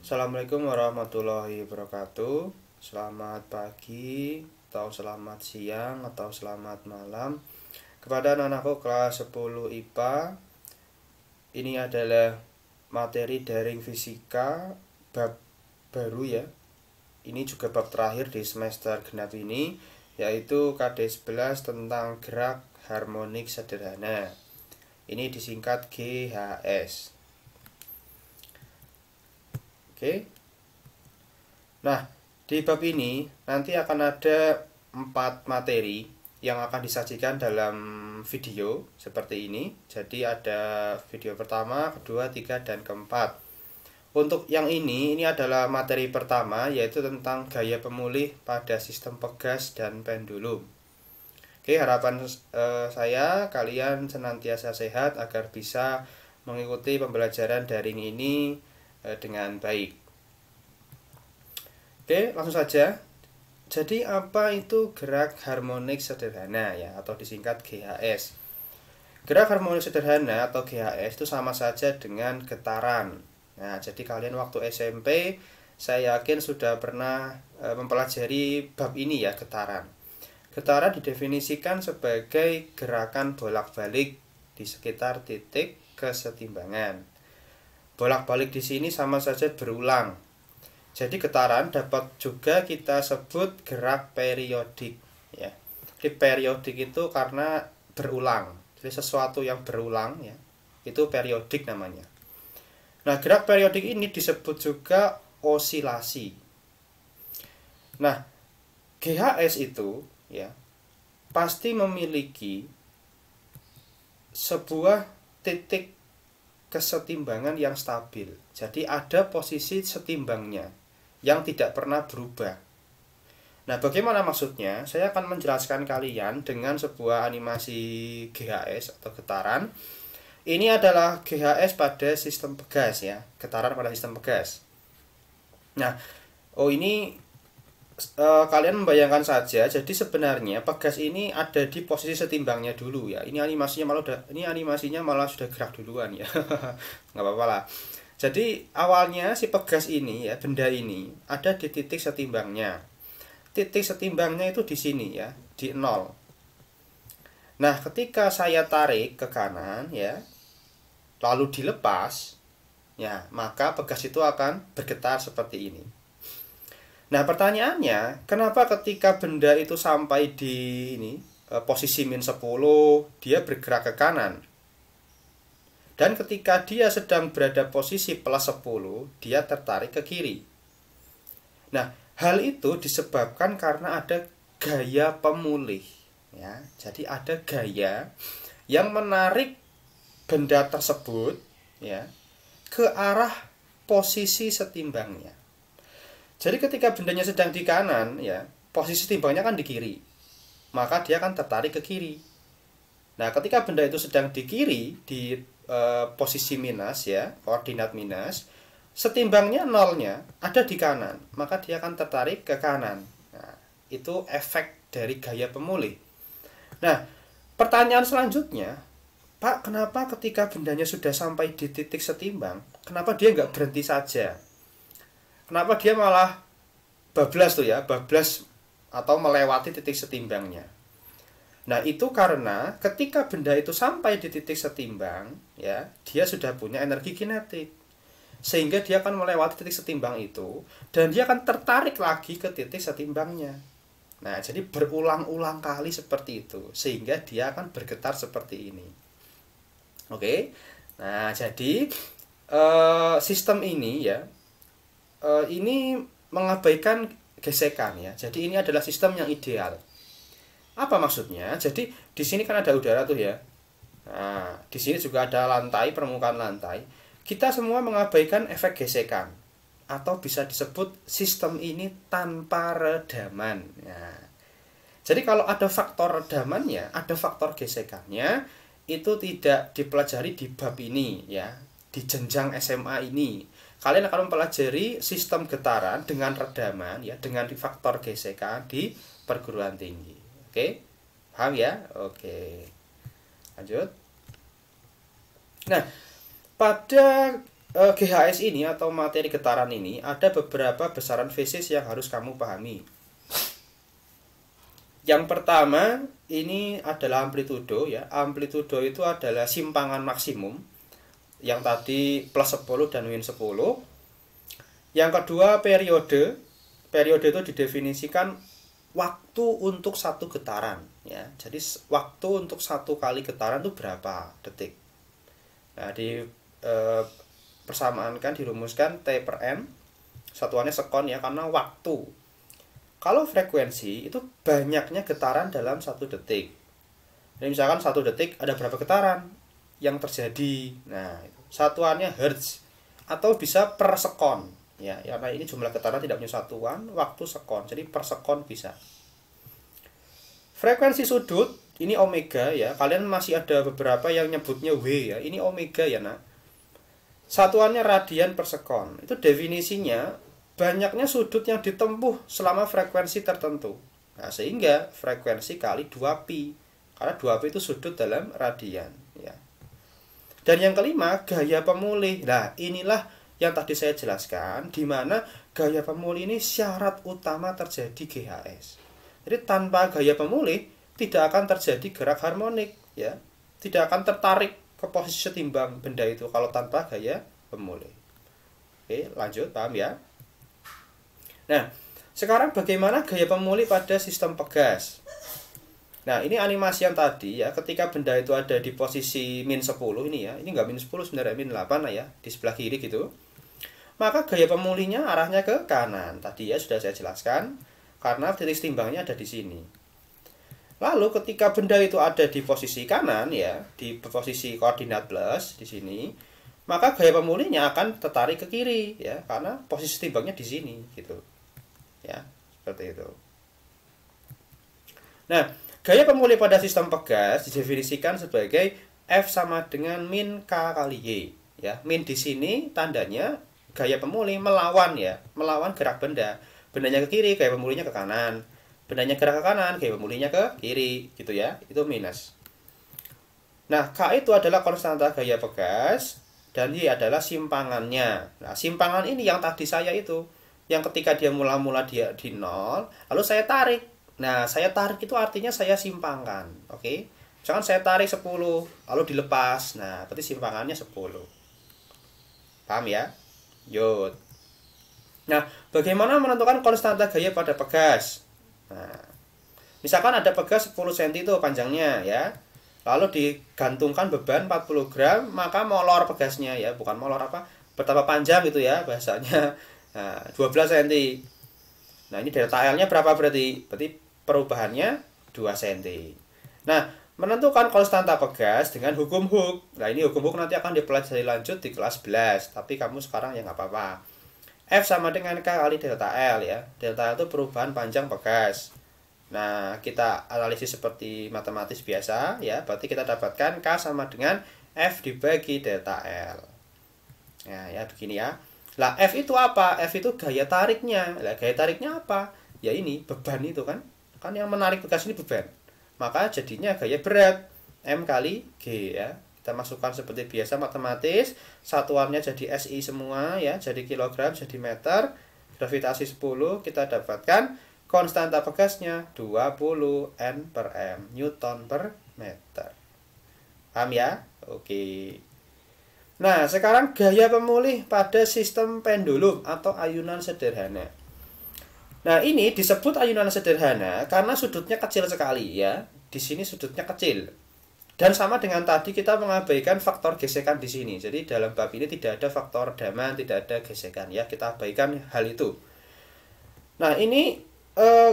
Assalamualaikum warahmatullahi wabarakatuh. Selamat pagi, atau selamat siang, atau selamat malam kepada anak-anakku kelas 10 IPA. Ini adalah materi daring fisika bab baru ya. Ini juga bab terakhir di semester genap ini, yaitu KD 11 tentang gerak harmonik sederhana. Ini disingkat GHS. Oke. Nah, di bab ini nanti akan ada 4 materi yang akan disajikan dalam video seperti ini. Jadi ada video pertama, kedua, tiga, dan keempat. Untuk yang ini adalah materi pertama, yaitu tentang gaya pemulih pada sistem pegas dan pendulum. Oke, harapan saya kalian senantiasa sehat agar bisa mengikuti pembelajaran daring ini dengan baik. Oke, langsung saja. Jadi apa itu gerak harmonik sederhana ya, atau disingkat GHS? Gerak harmonik sederhana atau GHS itu sama saja dengan getaran. Nah, jadi kalian waktu SMP saya yakin sudah pernah mempelajari bab ini ya, getaran. Getaran didefinisikan sebagai gerakan bolak-balik di sekitar titik kesetimbangan. Bolak-balik di sini sama saja berulang. Jadi getaran dapat juga kita sebut gerak periodik ya. Jadi periodik itu karena berulang. Jadi sesuatu yang berulang ya, itu periodik namanya. Nah, gerak periodik ini disebut juga osilasi. Nah, GHS itu ya pasti memiliki sebuah titik kesetimbangan yang stabil. Jadi ada posisi setimbangnya yang tidak pernah berubah. Nah, bagaimana maksudnya? Saya akan menjelaskan kalian dengan sebuah animasi GHS atau getaran. Ini adalah GHS pada sistem pegas ya, getaran pada sistem pegas. Nah, ini kalian membayangkan saja. Jadi sebenarnya pegas ini ada di posisi setimbangnya dulu ya. Ini animasinya malah sudah gerak duluan ya. Nggak apa-apa lah. Jadi awalnya si pegas ini ya, benda ini ada di titik setimbangnya. Titik setimbangnya itu di sini ya, di 0. Nah, ketika saya tarik ke kanan ya, lalu dilepas ya, maka pegas itu akan bergetar seperti ini. Nah, pertanyaannya, kenapa ketika benda itu sampai di ini posisi -10 dia bergerak ke kanan? Dan ketika dia sedang berada posisi +10, dia tertarik ke kiri. Nah, hal itu disebabkan karena ada gaya pemulih ya. Jadi ada gaya yang menarik benda tersebut ya ke arah posisi setimbangnya. Jadi ketika bendanya sedang di kanan ya, posisi timbangnya kan di kiri, maka dia akan tertarik ke kiri. Nah, ketika benda itu sedang di kiri, di posisi minus ya, koordinat minus, setimbangnya nolnya ada di kanan, maka dia akan tertarik ke kanan. Nah, itu efek dari gaya pemulih. Nah, pertanyaan selanjutnya, Pak, kenapa ketika bendanya sudah sampai di titik setimbang, kenapa dia nggak berhenti saja? Kenapa dia malah bablas tuh ya, bablas atau melewati titik setimbangnya? Nah, itu karena ketika benda itu sampai di titik setimbang, ya, dia sudah punya energi kinetik. Sehingga dia akan melewati titik setimbang itu, dan dia akan tertarik lagi ke titik setimbangnya. Nah, jadi berulang-ulang kali seperti itu, sehingga dia akan bergetar seperti ini. Oke, nah jadi sistem ini ya, ini mengabaikan gesekan ya. Jadi ini adalah sistem yang ideal. Apa maksudnya? Jadi di sini kan ada udara tuh ya. Nah, di sini juga ada lantai, permukaan lantai. Kita semua mengabaikan efek gesekan, atau bisa disebut sistem ini tanpa redaman. Nah, jadi kalau ada faktor redamannya, ada faktor gesekannya, itu tidak dipelajari di bab ini ya, di jenjang SMA ini. Kalian akan mempelajari sistem getaran dengan redaman ya, dengan faktor gesekan di perguruan tinggi. Oke, paham ya? Oke, lanjut. Nah, pada GHS ini atau materi getaran ini ada beberapa besaran fases yang harus kamu pahami. Yang pertama ini adalah amplitudo ya. Amplitudo itu adalah simpangan maksimum. Yang tadi plus 10 dan min 10. Yang kedua periode. Periode itu didefinisikan waktu untuk satu getaran ya. Jadi waktu untuk satu kali getaran itu berapa detik. Nah, persamaan kan dirumuskan T per M, satuannya sekon ya, karena waktu. Kalau frekuensi itu banyaknya getaran dalam 1 detik. Jadi misalkan 1 detik ada berapa getaran yang terjadi. Nah, satuannya hertz atau bisa per sekon ya, karena ini jumlah getaran tidak punya satuan, waktu sekon, jadi per sekon bisa. Frekuensi sudut ini omega ya, kalian masih ada beberapa yang nyebutnya W ya, ini omega ya nak. Satuannya radian per sekon. Itu definisinya banyaknya sudut yang ditempuh selama frekuensi tertentu. Nah, sehingga frekuensi kali 2pi. Karena 2pi itu sudut dalam radian ya. Dan yang kelima, gaya pemulih. Nah, inilah yang tadi saya jelaskan, di mana gaya pemulih ini syarat utama terjadi GHS. Jadi tanpa gaya pemulih tidak akan terjadi gerak harmonik ya. Tidak akan tertarik ke posisi setimbang benda itu kalau tanpa gaya pemulih. Oke, lanjut, paham ya? Nah, sekarang bagaimana gaya pemulih pada sistem pegas? Nah, ini animasi yang tadi ya, ketika benda itu ada di posisi min 10 ini ya. Ini enggak min 10 sebenarnya, min 8 lah ya, di sebelah kiri gitu. Maka gaya pemulihnya arahnya ke kanan. Tadi ya sudah saya jelaskan, karena titik setimbangnya ada di sini. Lalu ketika benda itu ada di posisi kanan ya, di posisi koordinat plus di sini, maka gaya pemulihnya akan tertarik ke kiri ya, karena posisi setimbangnya di sini gitu. Ya, seperti itu. Nah, gaya pemulih pada sistem pegas didefinisikan sebagai F sama dengan min K kali Y ya. Min di sini tandanya gaya pemulih melawan ya, melawan gerak benda. Bendanya ke kiri, gaya pemulihnya ke kanan. Bendanya gerak ke kanan, gaya pemulihnya ke kiri, gitu ya. Itu minus. Nah, K itu adalah konstanta gaya pegas dan Y adalah simpangannya. Nah, simpangan ini yang tadi saya itu, yang ketika dia mula-mula dia di 0, lalu saya tarik. Nah, saya tarik itu artinya saya simpangkan, oke? Misalkan saya tarik 10, lalu dilepas. Nah, berarti simpangannya 10. Paham ya? Yud. Nah, bagaimana menentukan konstanta gaya pada pegas? Nah, misalkan ada pegas 10 cm itu panjangnya ya. Lalu digantungkan beban 40 gram, maka molor pegasnya ya, bukan molor apa? Betapa panjang gitu ya bahasanya. Nah, 12 cm. Nah, ini delta L-nya berapa berarti? Berarti perubahannya 2 cm. Nah, menentukan konstanta pegas dengan hukum Hooke. Nah, ini hukum Hooke nanti akan dipelajari lanjut di kelas 11, tapi kamu sekarang ya nggak apa-apa. F sama dengan K kali delta L ya. Delta L itu perubahan panjang pegas. Nah, kita analisis seperti matematis biasa ya. Berarti kita dapatkan K sama dengan F dibagi delta L. Nah, ya begini ya. Lah, F itu apa? F itu gaya tariknya. Lah, gaya tariknya apa? Ya ini, beban itu kan. Kan yang menarik pegas ini beban. Maka jadinya gaya berat M kali G ya. Kita masukkan seperti biasa matematis, satuannya jadi SI semua ya, jadi kilogram, jadi meter. Gravitasi 10, kita dapatkan konstanta pegasnya 20 N per M, Newton per meter. Paham ya? Oke. Nah, sekarang gaya pemulih pada sistem pendulum atau ayunan sederhana. Nah, ini disebut ayunan sederhana karena sudutnya kecil sekali ya. Di sini sudutnya kecil. Dan sama dengan tadi kita mengabaikan faktor gesekan di sini. Jadi dalam bab ini tidak ada faktor redaman, tidak ada gesekan ya. Kita abaikan hal itu. Nah, ini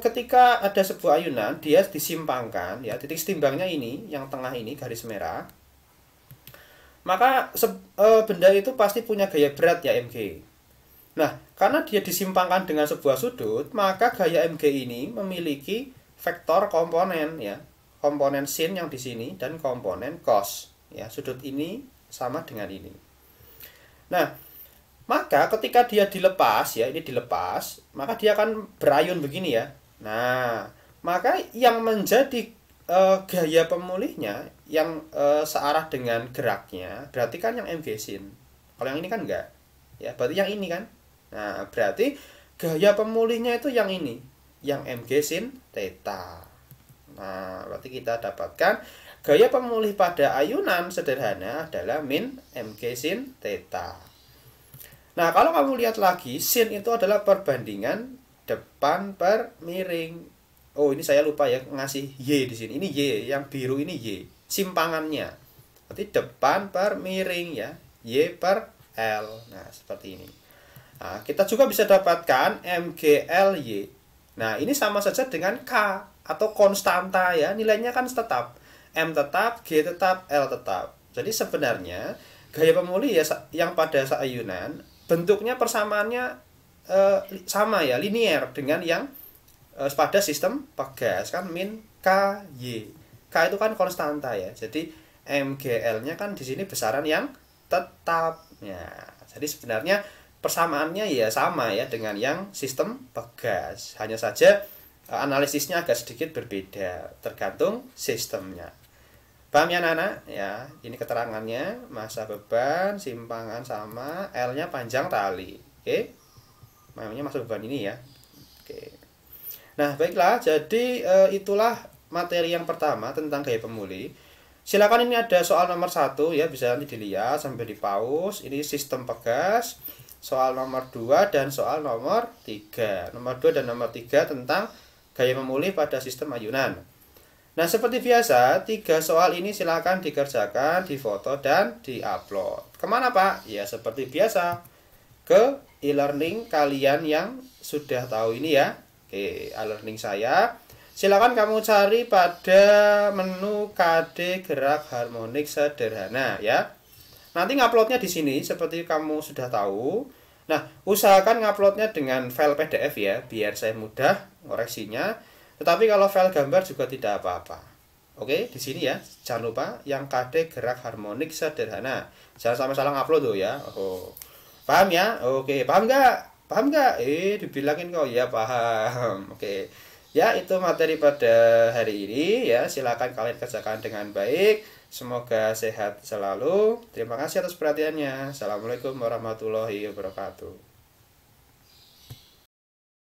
ketika ada sebuah ayunan, dia disimpangkan ya. Titik setimbangnya ini, yang tengah ini garis merah. Maka benda itu pasti punya gaya berat ya mg. Nah, karena dia disimpangkan dengan sebuah sudut, maka gaya mg ini memiliki vektor komponen ya. Komponen sin yang di sini dan komponen cos ya. Sudut ini sama dengan ini. Nah, maka ketika dia dilepas ya, ini dilepas, maka dia akan berayun begini ya. Nah, maka yang menjadi gaya pemulihnya yang searah dengan geraknya berarti kan yang mg sin. Kalau yang ini kan enggak. Ya, berarti yang ini kan. Nah, berarti gaya pemulihnya itu yang ini, yang mg sin theta. Nah, berarti kita dapatkan gaya pemulih pada ayunan sederhana adalah min mg sin theta. Nah, kalau kamu lihat lagi, sin itu adalah perbandingan depan per miring. Oh, ini saya lupa ya ngasih Y di sini. Ini Y, yang biru ini Y, simpangannya. Berarti depan per miring ya, Y per L. Nah, seperti ini. Nah, kita juga bisa dapatkan MGLY. Nah, ini sama saja dengan K atau konstanta ya. Nilainya kan tetap. M tetap, G tetap, L tetap. Jadi sebenarnya gaya pemulih ya yang pada ayunan bentuknya persamaannya sama ya, linear dengan yang pada sistem pegas kan min KY. K itu kan konstanta ya. Jadi MGL-nya kan di sini besaran yang tetap. Ya, jadi sebenarnya persamaannya ya sama ya dengan yang sistem pegas. Hanya saja analisisnya agak sedikit berbeda tergantung sistemnya. Paham ya anak-anak? Ya, ini keterangannya, massa beban, simpangan sama, L-nya panjang tali. Oke. Namanya massa beban ini ya. Oke. Nah, baiklah, jadi itulah materi yang pertama tentang gaya pemulih. Silakan, ini ada soal nomor 1 ya, bisa nanti dilihat sampai di pause. Ini sistem pegas, soal nomor 2 dan soal nomor 3. Nomor 2 dan nomor 3 tentang gaya pemulih pada sistem ayunan. Nah, seperti biasa, 3 soal ini silakan dikerjakan, difoto dan diupload. Kemana Pak? Ya, seperti biasa, ke e-learning kalian yang sudah tahu ini ya. Oke, e-learning saya. Silakan kamu cari pada menu KD gerak harmonik sederhana ya. Nanti nguploadnya di sini seperti kamu sudah tahu. Nah, usahakan nguploadnya dengan file PDF ya, biar saya mudah koreksinya. Tetapi kalau file gambar juga tidak apa-apa. Oke, di sini ya. Jangan lupa yang KD gerak harmonik sederhana. Jangan sampai salah ngupload tuh ya. Oh. Paham ya? Oke, paham nggak? Paham nggak? Dibilangin kok ya paham. Oke. Ya, itu materi pada hari ini ya. Silakan kalian kerjakan dengan baik. Semoga sehat selalu. Terima kasih atas perhatiannya. Assalamualaikum warahmatullahi wabarakatuh.